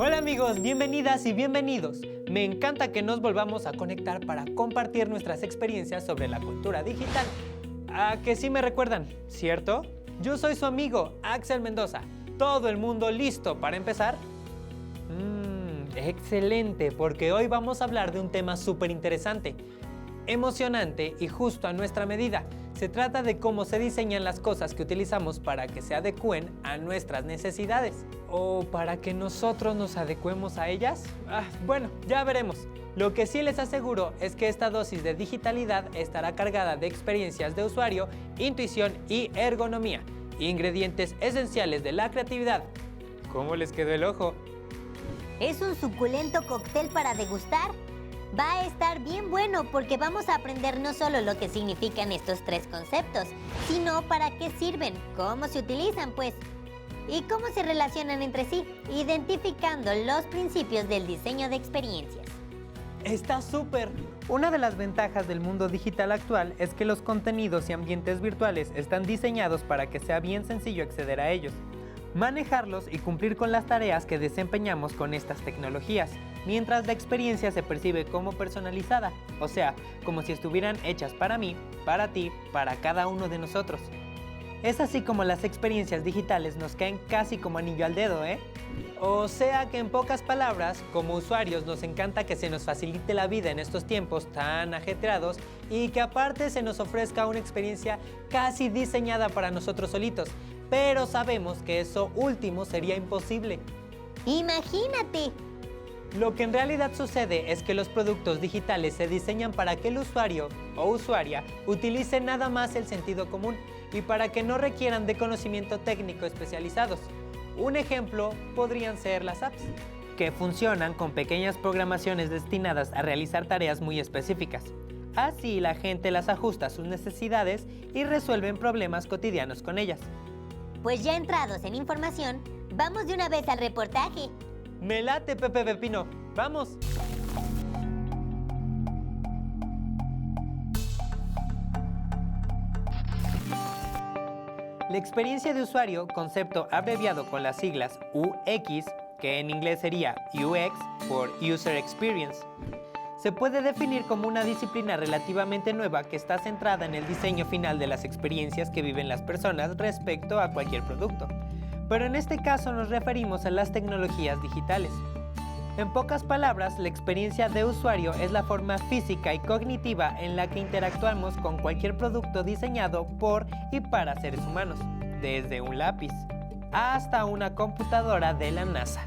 Hola amigos, bienvenidas y bienvenidos. Me encanta que nos volvamos a conectar para compartir nuestras experiencias sobre la cultura digital. ¿A que sí me recuerdan, cierto? Yo soy su amigo, Axel Mendoza. ¿Todo el mundo listo para empezar? Excelente, porque hoy vamos a hablar de un tema súper interesante, emocionante y justo a nuestra medida. Se trata de cómo se diseñan las cosas que utilizamos para que se adecúen a nuestras necesidades. ¿O para que nosotros nos adecuemos a ellas? Bueno, ya veremos. Lo que sí les aseguro es que esta dosis de digitalidad estará cargada de experiencias de usuario, intuición y ergonomía, ingredientes esenciales de la creatividad. ¿Cómo les quedó el ojo? ¿Es un suculento cóctel para degustar? Va a estar bien bueno porque vamos a aprender no solo lo que significan estos tres conceptos, sino para qué sirven, cómo se utilizan, pues, y cómo se relacionan entre sí, identificando los principios del diseño de experiencias. ¡Está súper! Una de las ventajas del mundo digital actual es que los contenidos y ambientes virtuales están diseñados para que sea bien sencillo acceder a ellos, manejarlos y cumplir con las tareas que desempeñamos con estas tecnologías, mientras la experiencia se percibe como personalizada, o sea, como si estuvieran hechas para mí, para ti, para cada uno de nosotros. Es así como las experiencias digitales nos caen casi como anillo al dedo, ¿eh? O sea que en pocas palabras, como usuarios nos encanta que se nos facilite la vida en estos tiempos tan ajetreados y que aparte se nos ofrezca una experiencia casi diseñada para nosotros solitos, pero sabemos que eso último sería imposible. ¡Imagínate! Lo que en realidad sucede es que los productos digitales se diseñan para que el usuario o usuaria utilice nada más el sentido común y para que no requieran de conocimiento técnico especializados. Un ejemplo podrían ser las apps, que funcionan con pequeñas programaciones destinadas a realizar tareas muy específicas. Así la gente las ajusta a sus necesidades y resuelven problemas cotidianos con ellas. Pues ya entrados en información, vamos de una vez al reportaje. ¡Me late, Pepe Pepino! ¡Vamos! La experiencia de usuario, concepto abreviado con las siglas UX, que en inglés sería UX por User Experience, se puede definir como una disciplina relativamente nueva que está centrada en el diseño final de las experiencias que viven las personas respecto a cualquier producto. Pero en este caso nos referimos a las tecnologías digitales. En pocas palabras, la experiencia de usuario es la forma física y cognitiva en la que interactuamos con cualquier producto diseñado por y para seres humanos, desde un lápiz hasta una computadora de la NASA.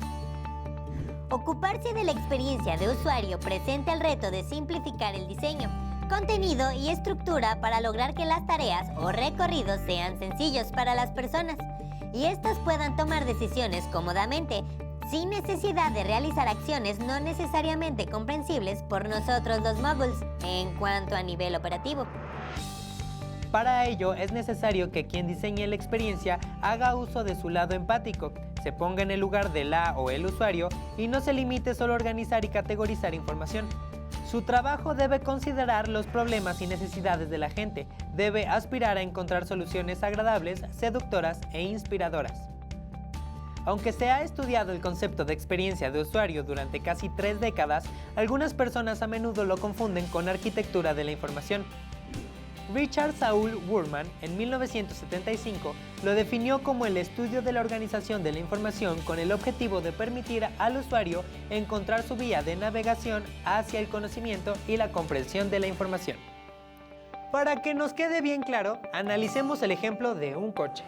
Ocuparse de la experiencia de usuario presenta el reto de simplificar el diseño, contenido y estructura para lograr que las tareas o recorridos sean sencillos para las personas y éstas puedan tomar decisiones cómodamente, sin necesidad de realizar acciones no necesariamente comprensibles por nosotros los moguls en cuanto a nivel operativo. Para ello es necesario que quien diseñe la experiencia haga uso de su lado empático, se ponga en el lugar de la o el usuario y no se limite solo a organizar y categorizar información. Su trabajo debe considerar los problemas y necesidades de la gente, debe aspirar a encontrar soluciones agradables, seductoras e inspiradoras. Aunque se ha estudiado el concepto de experiencia de usuario durante casi 3 décadas, algunas personas a menudo lo confunden con arquitectura de la información. Richard Saul Wurman, en 1975, lo definió como el estudio de la organización de la información con el objetivo de permitir al usuario encontrar su vía de navegación hacia el conocimiento y la comprensión de la información. Para que nos quede bien claro, analicemos el ejemplo de un coche.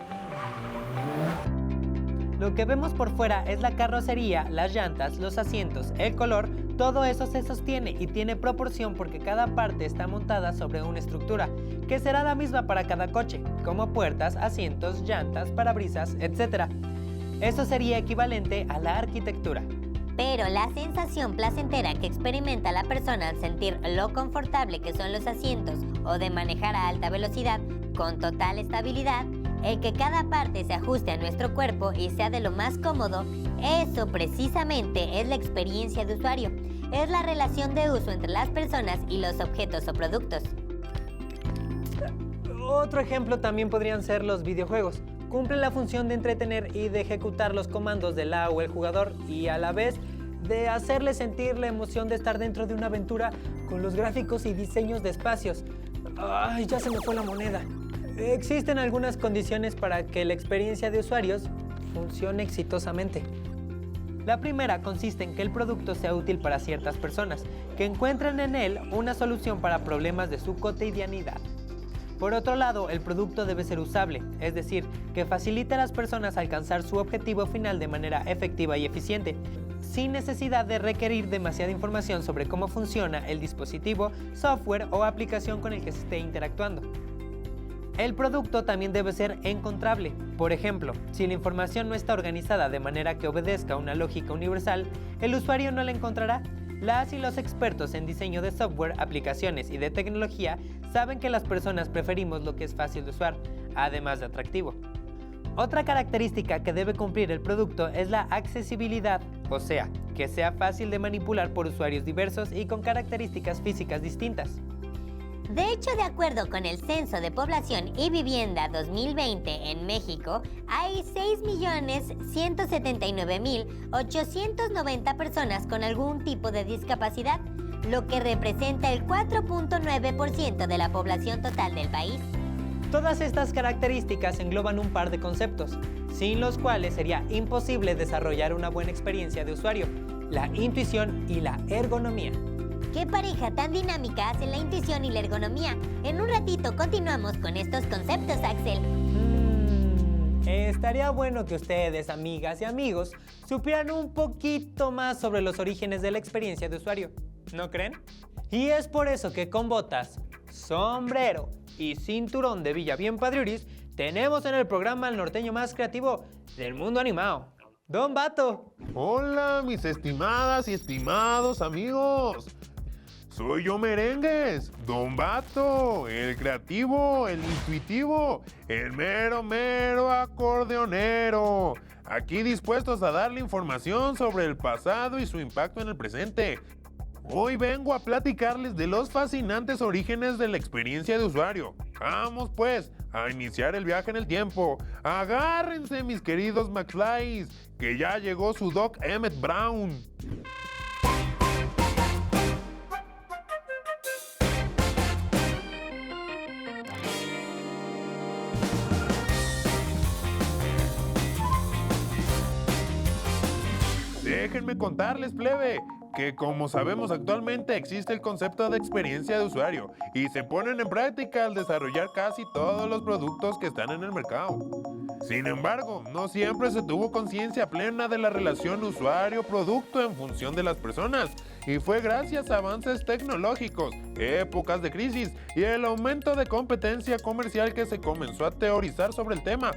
Lo que vemos por fuera es la carrocería, las llantas, los asientos, el color, todo eso se sostiene y tiene proporción porque cada parte está montada sobre una estructura, que será la misma para cada coche, como puertas, asientos, llantas, parabrisas, etc. Eso sería equivalente a la arquitectura. Pero la sensación placentera que experimenta la persona al sentir lo confortable que son los asientos o de manejar a alta velocidad con total estabilidad, el que cada parte se ajuste a nuestro cuerpo y sea de lo más cómodo, eso precisamente es la experiencia de usuario. Es la relación de uso entre las personas y los objetos o productos. Otro ejemplo también podrían ser los videojuegos. cumple la función de entretener y de ejecutar los comandos de la o el jugador y a la vez de hacerle sentir la emoción de estar dentro de una aventura con los gráficos y diseños de espacios. ¡Ay, ya se me fue la moneda! Existen algunas condiciones para que la experiencia de usuarios funcione exitosamente. La primera consiste en que el producto sea útil para ciertas personas, que encuentren en él una solución para problemas de su cotidianidad. Por otro lado, el producto debe ser usable, es decir, que facilite a las personas alcanzar su objetivo final de manera efectiva y eficiente, sin necesidad de requerir demasiada información sobre cómo funciona el dispositivo, software o aplicación con el que se esté interactuando. El producto también debe ser encontrable. Por ejemplo, si la información no está organizada de manera que obedezca una lógica universal, el usuario no la encontrará. Las y los expertos en diseño de software, aplicaciones y de tecnología saben que las personas preferimos lo que es fácil de usar, además de atractivo. Otra característica que debe cumplir el producto es la accesibilidad, o sea, que sea fácil de manipular por usuarios diversos y con características físicas distintas. De hecho, de acuerdo con el Censo de Población y Vivienda 2020 en México, hay 6.179.890 personas con algún tipo de discapacidad, lo que representa el 4.9% de la población total del país. Todas estas características engloban un par de conceptos, sin los cuales sería imposible desarrollar una buena experiencia de usuario: la intuición y la ergonomía. ¡Qué pareja tan dinámica hacen la intuición y la ergonomía! En un ratito continuamos con estos conceptos, Axel. Estaría bueno que ustedes, amigas y amigos, supieran un poquito más sobre los orígenes de la experiencia de usuario, ¿no creen? Y es por eso que con botas, sombrero y cinturón de Villa Bien Padriuris tenemos en el programa el norteño más creativo del mundo animado, Don Bato. Hola, mis estimadas y estimados amigos. Soy yo Merengues, Don Bato, el creativo, el intuitivo, el mero acordeonero. Aquí dispuestos a darle información sobre el pasado y su impacto en el presente. Hoy vengo a platicarles de los fascinantes orígenes de la experiencia de usuario. Vamos pues a iniciar el viaje en el tiempo. Agárrense, mis queridos McFlys, que ya llegó su Doc Emmett Brown. Déjenme contarles, plebe, que como sabemos actualmente existe el concepto de experiencia de usuario y se ponen en práctica al desarrollar casi todos los productos que están en el mercado. Sin embargo, no siempre se tuvo conciencia plena de la relación usuario-producto en función de las personas, y fue gracias a avances tecnológicos, épocas de crisis y el aumento de competencia comercial que se comenzó a teorizar sobre el tema.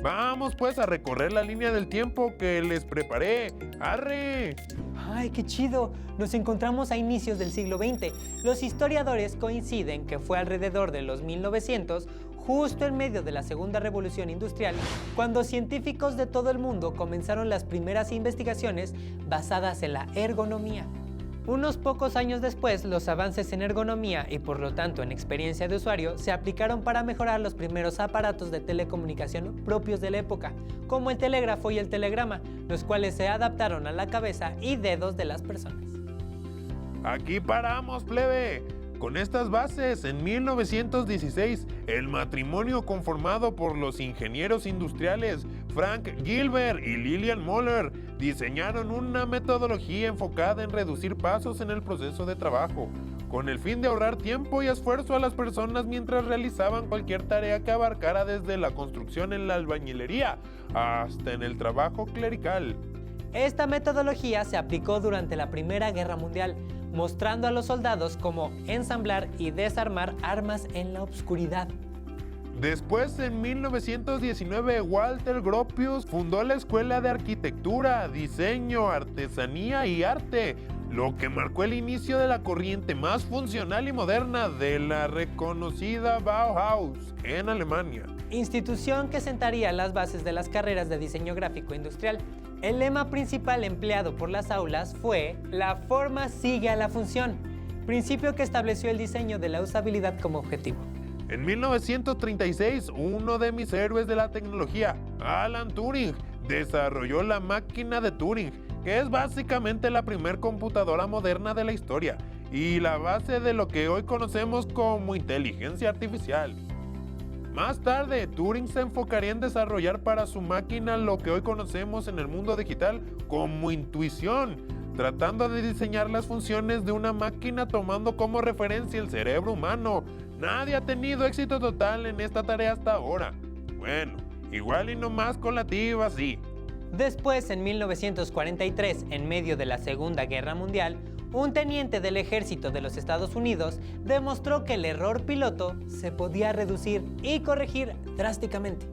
Vamos pues a recorrer la línea del tiempo que les preparé. ¡Arre! ¡Ay, qué chido! Nos encontramos a inicios del siglo XX. Los historiadores coinciden que fue alrededor de los 1900, justo en medio de la Segunda Revolución Industrial, cuando científicos de todo el mundo comenzaron las primeras investigaciones basadas en la ergonomía. Unos pocos años después, los avances en ergonomía y por lo tanto en experiencia de usuario se aplicaron para mejorar los primeros aparatos de telecomunicación propios de la época, como el telégrafo y el telegrama, los cuales se adaptaron a la cabeza y dedos de las personas. Aquí paramos, plebe. Con estas bases, en 1916, el matrimonio conformado por los ingenieros industriales Frank Gilbert y Lillian Moller diseñaron una metodología enfocada en reducir pasos en el proceso de trabajo, con el fin de ahorrar tiempo y esfuerzo a las personas mientras realizaban cualquier tarea que abarcara desde la construcción en la albañilería hasta en el trabajo clerical. Esta metodología se aplicó durante la Primera Guerra Mundial, mostrando a los soldados cómo ensamblar y desarmar armas en la oscuridad. Después, en 1919, Walter Gropius fundó la Escuela de Arquitectura, Diseño, Artesanía y Arte, lo que marcó el inicio de la corriente más funcional y moderna de la reconocida Bauhaus en Alemania. Institución que sentaría las bases de las carreras de diseño gráfico industrial. El lema principal empleado por las aulas fue "La forma sigue a la función", principio que estableció el diseño de la usabilidad como objetivo. En 1936, uno de mis héroes de la tecnología, Alan Turing, desarrolló la máquina de Turing, que es básicamente la primer computadora moderna de la historia y la base de lo que hoy conocemos como inteligencia artificial. Más tarde, Turing se enfocaría en desarrollar para su máquina lo que hoy conocemos en el mundo digital como intuición, tratando de diseñar las funciones de una máquina tomando como referencia el cerebro humano. Nadie ha tenido éxito total en esta tarea hasta ahora. Bueno, igual y no más con la TIVA, sí. Después, en 1943, en medio de la Segunda Guerra Mundial, un teniente del ejército de los Estados Unidos demostró que el error piloto se podía reducir y corregir drásticamente,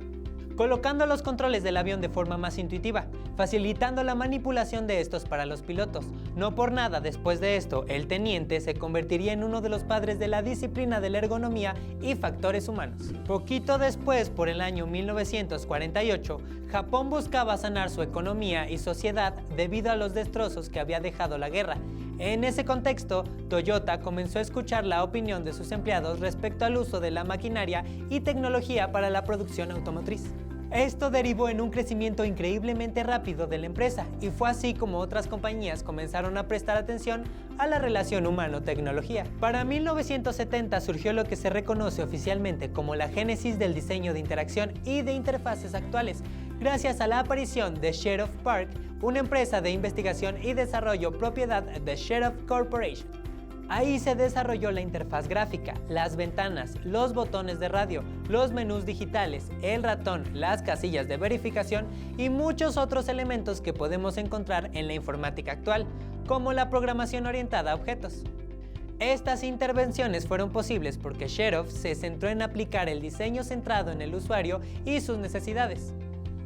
colocando los controles del avión de forma más intuitiva, facilitando la manipulación de estos para los pilotos. No por nada, después de esto, el teniente se convertiría en uno de los padres de la disciplina de la ergonomía y factores humanos. Poquito después, por el año 1948, Japón buscaba sanar su economía y sociedad debido a los destrozos que había dejado la guerra. En ese contexto, Toyota comenzó a escuchar la opinión de sus empleados respecto al uso de la maquinaria y tecnología para la producción automotriz. Esto derivó en un crecimiento increíblemente rápido de la empresa y fue así como otras compañías comenzaron a prestar atención a la relación humano-tecnología. Para 1970 surgió lo que se reconoce oficialmente como la génesis del diseño de interacción y de interfaces actuales, gracias a la aparición de Share of Park, una empresa de investigación y desarrollo propiedad de Share of Corporation. Ahí se desarrolló la interfaz gráfica, las ventanas, los botones de radio, los menús digitales, el ratón, las casillas de verificación y muchos otros elementos que podemos encontrar en la informática actual, como la programación orientada a objetos. Estas intervenciones fueron posibles porque Xerox se centró en aplicar el diseño centrado en el usuario y sus necesidades.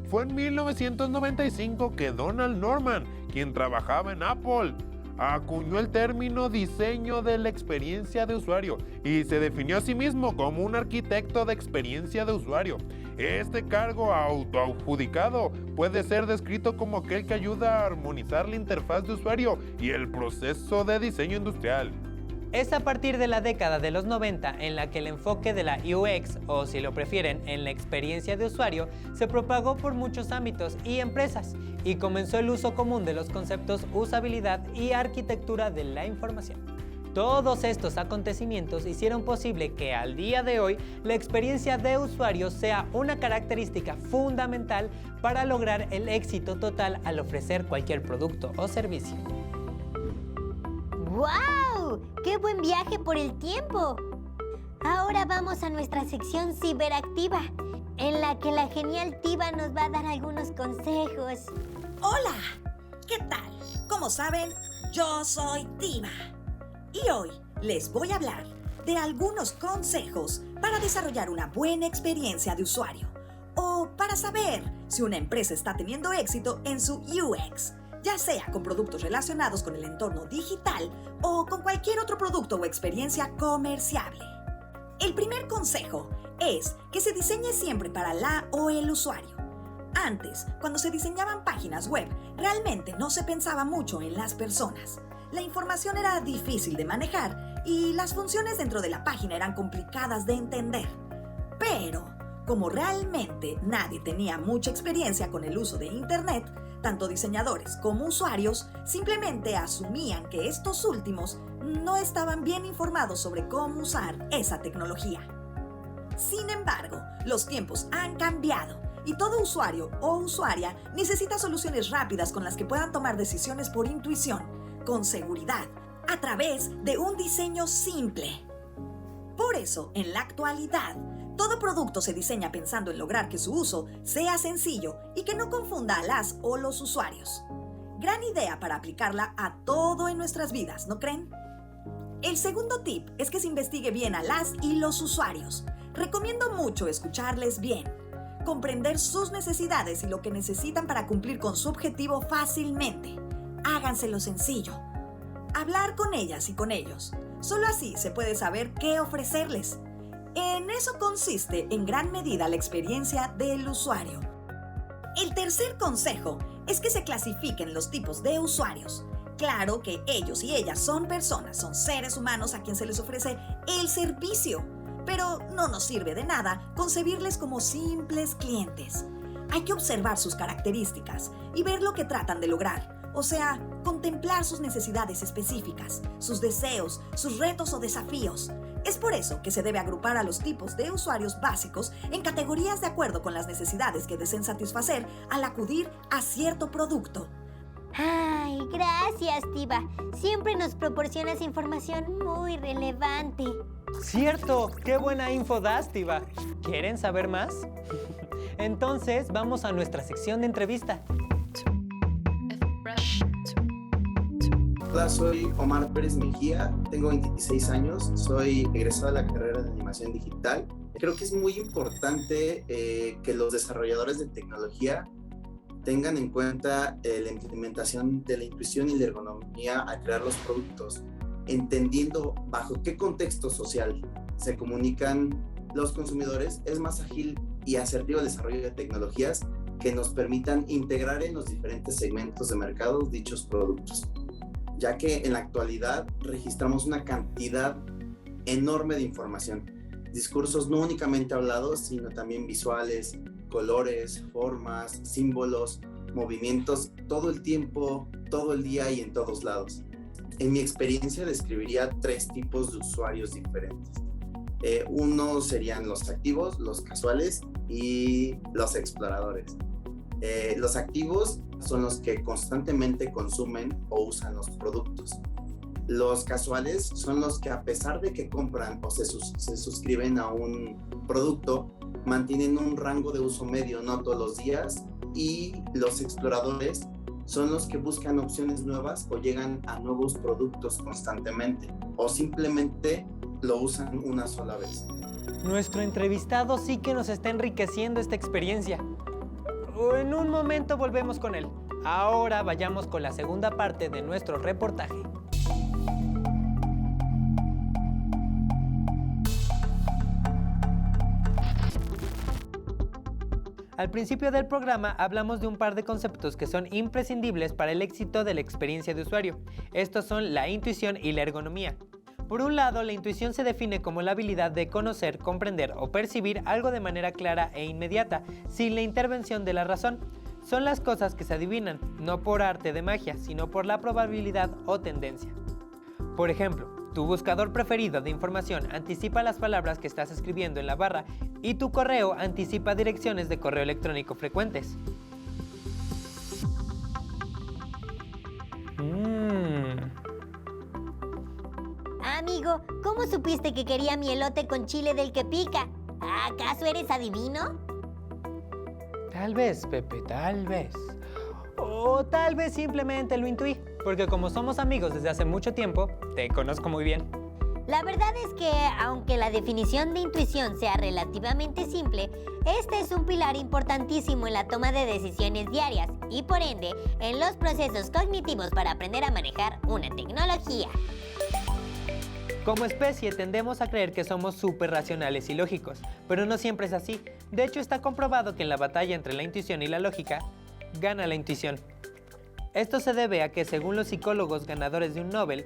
Fue en 1995 que Donald Norman, quien trabajaba en Apple, acuñó el término diseño de la experiencia de usuario y se definió a sí mismo como un arquitecto de experiencia de usuario. Este cargo autoadjudicado puede ser descrito como aquel que ayuda a armonizar la interfaz de usuario y el proceso de diseño industrial. Es a partir de la década de los 90 en la que el enfoque de la UX, o si lo prefieren, en la experiencia de usuario, se propagó por muchos ámbitos y empresas, y comenzó el uso común de los conceptos usabilidad y arquitectura de la información. Todos estos acontecimientos hicieron posible que al día de hoy la experiencia de usuario sea una característica fundamental para lograr el éxito total al ofrecer cualquier producto o servicio. ¡Guau! ¡Qué buen viaje por el tiempo! Ahora vamos a nuestra sección ciberactiva, en la que la genial Tiva nos va a dar algunos consejos. ¡Hola! ¿Qué tal? Como saben, yo soy Tiva. Y hoy les voy a hablar de algunos consejos para desarrollar una buena experiencia de usuario o para saber si una empresa está teniendo éxito en su UX, ya sea con productos relacionados con el entorno digital o con cualquier otro producto o experiencia comerciable. El primer consejo es que se diseñe siempre para la o el usuario. Antes, cuando se diseñaban páginas web, realmente no se pensaba mucho en las personas. La información era difícil de manejar y las funciones dentro de la página eran complicadas de entender. Pero, como realmente nadie tenía mucha experiencia con el uso de Internet, tanto diseñadores como usuarios simplemente asumían que estos últimos no estaban bien informados sobre cómo usar esa tecnología. Sin embargo, los tiempos han cambiado y todo usuario o usuaria necesita soluciones rápidas con las que puedan tomar decisiones por intuición, con seguridad, a través de un diseño simple. Por eso, en la actualidad, todo producto se diseña pensando en lograr que su uso sea sencillo y que no confunda a las o los usuarios. Gran idea para aplicarla a todo en nuestras vidas, ¿no creen? El segundo tip es que se investigue bien a las y los usuarios. Recomiendo mucho escucharles bien, comprender sus necesidades y lo que necesitan para cumplir con su objetivo fácilmente. Háganselo sencillo. Hablar con ellas y con ellos. Solo así se puede saber qué ofrecerles. En eso consiste en gran medida la experiencia del usuario. El tercer consejo es que se clasifiquen los tipos de usuarios. Claro que ellos y ellas son personas, son seres humanos a quien se les ofrece el servicio, Pero no nos sirve de nada concebirles como simples clientes. Hay que observar sus características y ver lo que tratan de lograr. O sea, contemplar sus necesidades específicas, sus deseos, sus retos o desafíos. Es por eso que se debe agrupar a los tipos de usuarios básicos en categorías de acuerdo con las necesidades que deseen satisfacer al acudir a cierto producto. Ay, gracias, Tiva. Siempre nos proporcionas información muy relevante. ¡Cierto! ¡Qué buena info das, Tiva! ¿Quieren saber más? Entonces, vamos a nuestra sección de entrevista. Hola, soy Omar Pérez Mejía, tengo 26 años, soy egresado de la carrera de animación digital. Creo que es muy importante que los desarrolladores de tecnología tengan en cuenta la implementación de la intuición y la ergonomía al crear los productos, entendiendo bajo qué contexto social se comunican los consumidores. Es más ágil y asertivo el desarrollo de tecnologías que nos permitan integrar en los diferentes segmentos de mercado dichos productos, ya que en la actualidad registramos una cantidad enorme de información, discursos no únicamente hablados, sino también visuales, colores, formas, símbolos, movimientos, todo el tiempo, todo el día y en todos lados. En mi experiencia describiría 3 tipos de usuarios diferentes. Uno serían los activos, los casuales y los exploradores. Los activos son los que constantemente consumen o usan los productos. Los casuales son los que, a pesar de que compran o se suscriben a un producto, mantienen un rango de uso medio, no todos los días. Y los exploradores son los que buscan opciones nuevas o llegan a nuevos productos constantemente, o simplemente lo usan una sola vez. Nuestro entrevistado sí que nos está enriqueciendo esta experiencia. En un momento volvemos con él. Ahora vayamos con la segunda parte de nuestro reportaje. Al principio del programa hablamos de un par de conceptos que son imprescindibles para el éxito de la experiencia de usuario. Estos son la intuición y la ergonomía. Por un lado, la intuición se define como la habilidad de conocer, comprender o percibir algo de manera clara e inmediata, sin la intervención de la razón. Son las cosas que se adivinan, no por arte de magia, sino por la probabilidad o tendencia. Por ejemplo, tu buscador preferido de información anticipa las palabras que estás escribiendo en la barra y tu correo anticipa direcciones de correo electrónico frecuentes. Amigo, ¿cómo supiste que quería mi elote con chile del que pica? ¿Acaso eres adivino? Tal vez, Pepe, tal vez. O tal vez simplemente lo intuí, porque como somos amigos desde hace mucho tiempo, te conozco muy bien. La verdad es que, aunque la definición de intuición sea relativamente simple, este es un pilar importantísimo en la toma de decisiones diarias y, por ende, en los procesos cognitivos para aprender a manejar una tecnología. Como especie tendemos a creer que somos súper racionales y lógicos, pero no siempre es así. De hecho, está comprobado que en la batalla entre la intuición y la lógica, gana la intuición. Esto se debe a que, según los psicólogos ganadores de un Nobel,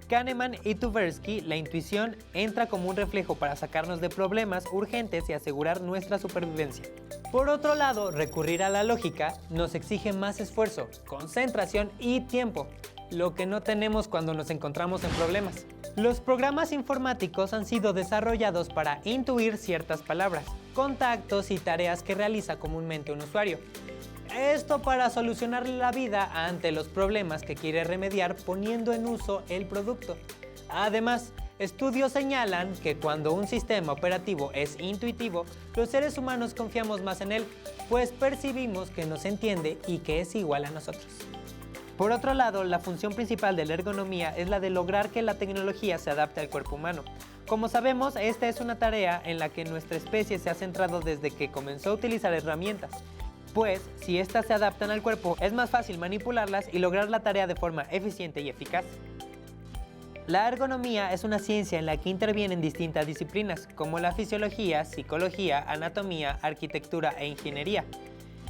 Kahneman y Tversky, la intuición entra como un reflejo para sacarnos de problemas urgentes y asegurar nuestra supervivencia. Por otro lado, recurrir a la lógica nos exige más esfuerzo, concentración y tiempo, lo que no tenemos cuando nos encontramos en problemas. Los programas informáticos han sido desarrollados para intuir ciertas palabras, contactos y tareas que realiza comúnmente un usuario. Esto para solucionarle la vida ante los problemas que quiere remediar poniendo en uso el producto. Además, estudios señalan que cuando un sistema operativo es intuitivo, los seres humanos confiamos más en él, pues percibimos que nos entiende y que es igual a nosotros. Por otro lado, la función principal de la ergonomía es la de lograr que la tecnología se adapte al cuerpo humano. Como sabemos, esta es una tarea en la que nuestra especie se ha centrado desde que comenzó a utilizar herramientas. Pues, si éstas se adaptan al cuerpo, es más fácil manipularlas y lograr la tarea de forma eficiente y eficaz. La ergonomía es una ciencia en la que intervienen distintas disciplinas, como la fisiología, psicología, anatomía, arquitectura e ingeniería.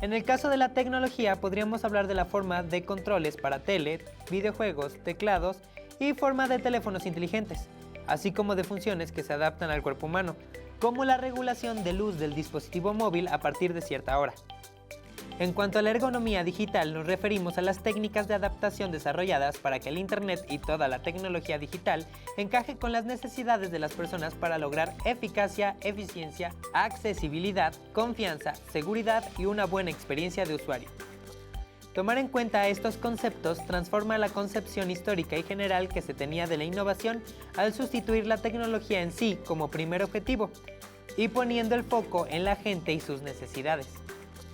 En el caso de la tecnología, podríamos hablar de la forma de controles para tele, videojuegos, teclados y forma de teléfonos inteligentes, así como de funciones que se adaptan al cuerpo humano. como la regulación de luz del dispositivo móvil a partir de cierta hora. En cuanto a la ergonomía digital, nos referimos a las técnicas de adaptación desarrolladas para que el Internet y toda la tecnología digital encaje con las necesidades de las personas para lograr eficacia, eficiencia, accesibilidad, confianza, seguridad y una buena experiencia de usuario. Tomar en cuenta estos conceptos transforma la concepción histórica y general que se tenía de la innovación al sustituir la tecnología en sí como primer objetivo y poniendo el foco en la gente y sus necesidades.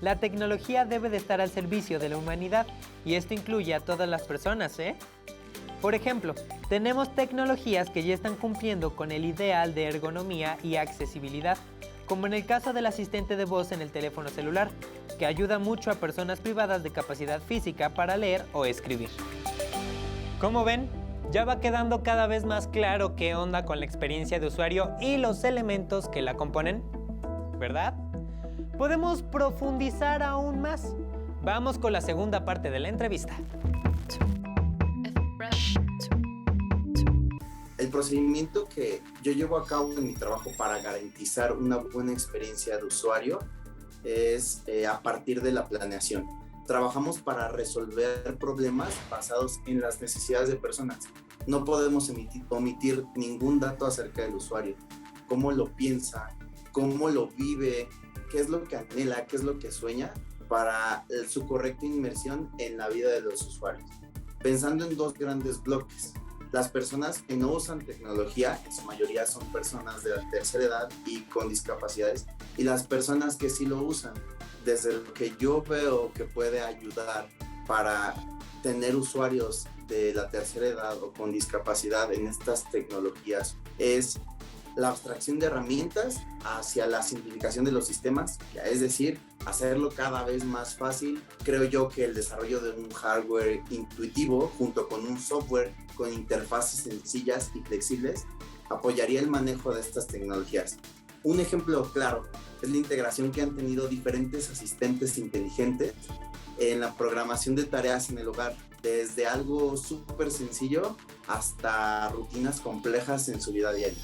La tecnología debe de estar al servicio de la humanidad y esto incluye a todas las personas, ¿eh? Por ejemplo, tenemos tecnologías que ya están cumpliendo con el ideal de ergonomía y accesibilidad, como en el caso del asistente de voz en el teléfono celular, que ayuda mucho a personas privadas de capacidad física para leer o escribir. Como ven, ya va quedando cada vez más claro qué onda con la experiencia de usuario y los elementos que la componen, ¿verdad? Podemos profundizar aún más. Vamos con la segunda parte de la entrevista. El procedimiento que yo llevo a cabo en mi trabajo para garantizar una buena experiencia de usuario es a partir de la planeación. Trabajamos para resolver problemas basados en las necesidades de personas. No podemos omitir ningún dato acerca del usuario, cómo lo piensa, cómo lo vive, qué es lo que anhela, qué es lo que sueña para su correcta inmersión en la vida de los usuarios. Pensando en dos grandes bloques. Las personas que no usan tecnología, en su mayoría son personas de la tercera edad y con discapacidades, y las personas que sí lo usan. Desde lo que yo veo que puede ayudar para tener usuarios de la tercera edad o con discapacidad en estas tecnologías es la abstracción de herramientas hacia la simplificación de los sistemas, es decir, hacerlo cada vez más fácil. Creo yo que el desarrollo de un hardware intuitivo junto con un software con interfaces sencillas y flexibles apoyaría el manejo de estas tecnologías. Un ejemplo claro es la integración que han tenido diferentes asistentes inteligentes en la programación de tareas en el hogar, desde algo súper sencillo hasta rutinas complejas en su vida diaria.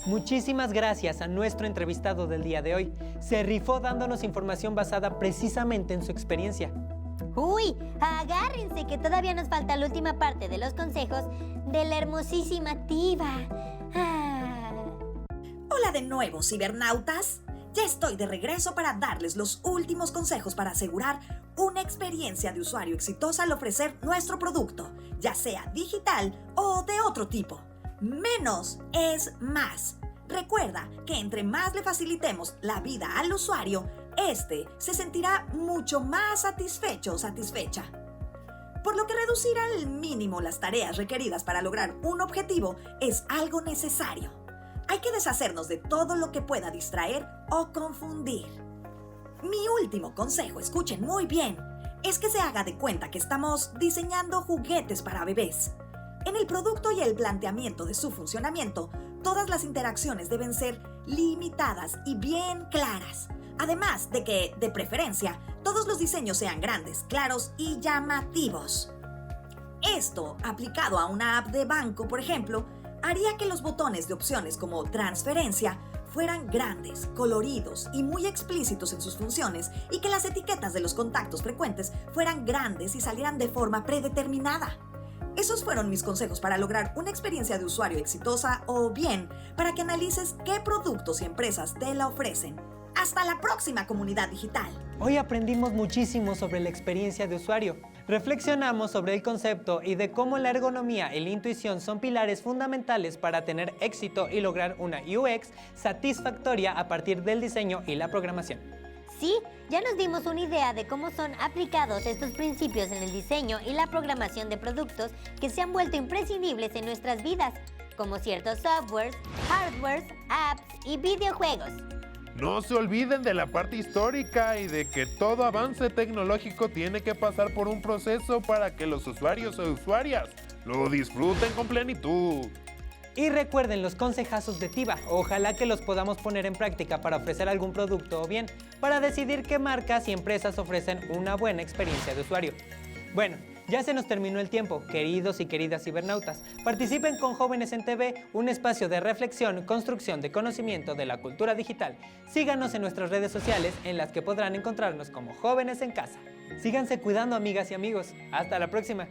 Muchísimas gracias a nuestro entrevistado del día de hoy. Se rifó dándonos información basada precisamente en su experiencia. Uy, agárrense que todavía nos falta la última parte de los consejos de la hermosísima Tiva. Hola de nuevo, cibernautas. Ya estoy de regreso para darles los últimos consejos para asegurar una experiencia de usuario exitosa al ofrecer nuestro producto, ya sea digital o de otro tipo. Menos es más. Recuerda que entre más le facilitemos la vida al usuario, este se sentirá mucho más satisfecho o satisfecha. Por lo que reducir al mínimo las tareas requeridas para lograr un objetivo es algo necesario. Hay que deshacernos de todo lo que pueda distraer o confundir. Mi último consejo, escuchen muy bien, es que se haga de cuenta que estamos diseñando juguetes para bebés. En el producto y el planteamiento de su funcionamiento, todas las interacciones deben ser limitadas y bien claras. Además de que, de preferencia, todos los diseños sean grandes, claros y llamativos. Esto, aplicado a una app de banco, por ejemplo, haría que los botones de opciones como transferencia fueran grandes, coloridos y muy explícitos en sus funciones y que las etiquetas de los contactos frecuentes fueran grandes y salieran de forma predeterminada. Esos fueron mis consejos para lograr una experiencia de usuario exitosa o bien para que analices qué productos y empresas te la ofrecen. ¡Hasta la próxima, comunidad digital! Hoy aprendimos muchísimo sobre la experiencia de usuario. Reflexionamos sobre el concepto y de cómo la ergonomía y la intuición son pilares fundamentales para tener éxito y lograr una UX satisfactoria a partir del diseño y la programación. Sí, ya nos dimos una idea de cómo son aplicados estos principios en el diseño y la programación de productos que se han vuelto imprescindibles en nuestras vidas, como ciertos softwares, hardwares, apps y videojuegos. No se olviden de la parte histórica y de que todo avance tecnológico tiene que pasar por un proceso para que los usuarios o usuarias lo disfruten con plenitud. Y recuerden los consejazos de Tiva, ojalá que los podamos poner en práctica para ofrecer algún producto o bien para decidir qué marcas y empresas ofrecen una buena experiencia de usuario. Bueno, Ya se nos terminó el tiempo, queridos y queridas cibernautas. Participen con Jóvenes en TV, un espacio de reflexión, construcción de conocimiento de la cultura digital. Síganos en nuestras redes sociales, en las que podrán encontrarnos como Jóvenes en Casa. Síganse cuidando, amigas y amigos. Hasta la próxima.